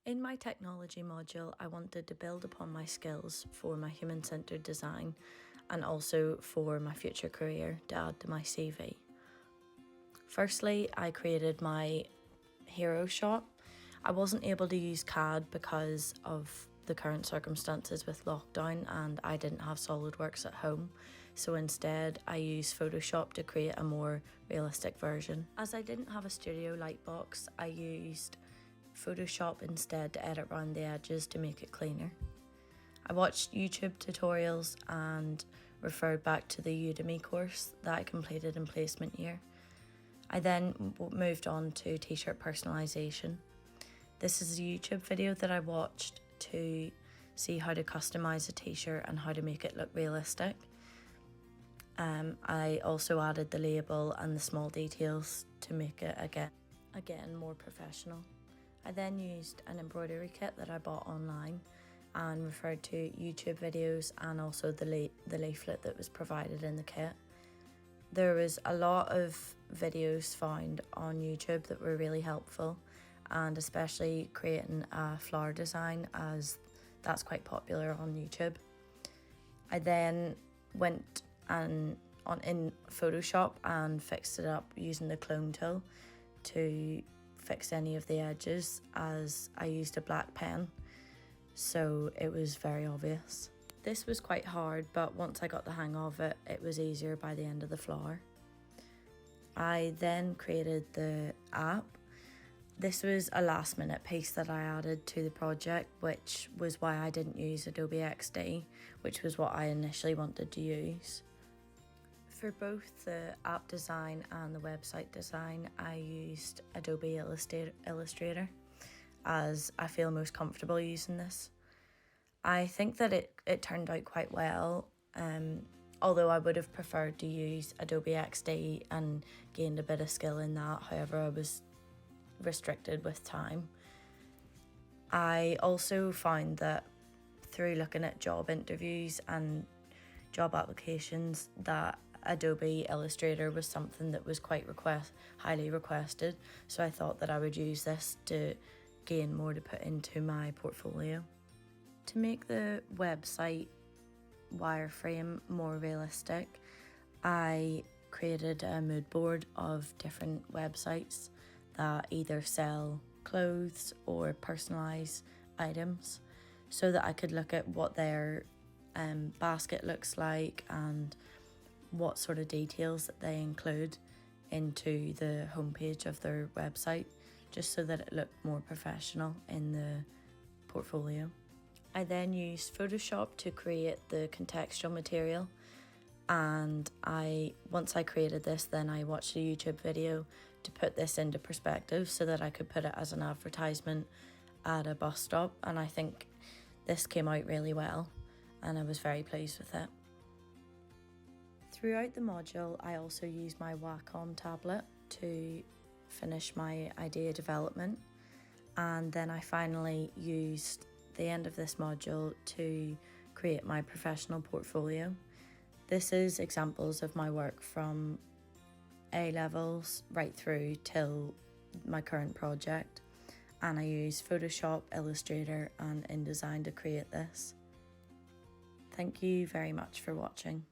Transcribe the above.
In my technology module, I wanted to build upon my skills for my human-centered design and also for my future career to add to my CV. Firstly, I created my hero shop. I wasn't able to use CAD because of the current circumstances with lockdown, and I didn't have SolidWorks at home, so instead I used Photoshop to create a more realistic version. As I didn't have a studio lightbox, I used Photoshop instead to edit around the edges to make it cleaner. I watched YouTube tutorials and referred back to the Udemy course that I completed in placement year. I then moved on to t-shirt personalisation. This is a YouTube video that I watched to see how to customise a t-shirt and how to make it look realistic. I also added the label and the small details to make it again more professional. I then used an embroidery kit that I bought online and referred to YouTube videos and also the leaflet that was provided in the kit. There was a lot of videos found on YouTube that were really helpful, and especially creating a flower design, as that's quite popular on YouTube. I then went in Photoshop and fixed it up using the clone tool to fix any of the edges, as I used a black pen, so it was very obvious. This was quite hard, but once I got the hang of it, it was easier by the end of the flower. I then created the app. This was a last minute piece that I added to the project, which was why I didn't use Adobe XD, which was what I initially wanted to use. For both the app design and the website design, I used Adobe Illustrator, as I feel most comfortable using this. I think that it turned out quite well, although I would have preferred to use Adobe XD and gained a bit of skill in that. However, I was restricted with time. I also found that through looking at job interviews and job applications that Adobe Illustrator was something that was quite highly requested, so I thought that I would use this to gain more to put into my portfolio. To make the website wireframe more realistic, I created a mood board of different websites that either sell clothes or personalise items, so that I could look at what their basket looks like and what sort of details that they include into the homepage of their website, just so that it looked more professional in the portfolio. I then used Photoshop to create the contextual material, and once I created this, then I watched a YouTube video to put this into perspective so that I could put it as an advertisement at a bus stop, and I think this came out really well and I was very pleased with it. Throughout the module, I also used my Wacom tablet to finish my idea development, and then I finally used the end of this module to create my professional portfolio. This is examples of my work from A-levels right through till my current project, and I use Photoshop, Illustrator and InDesign to create this. Thank you very much for watching.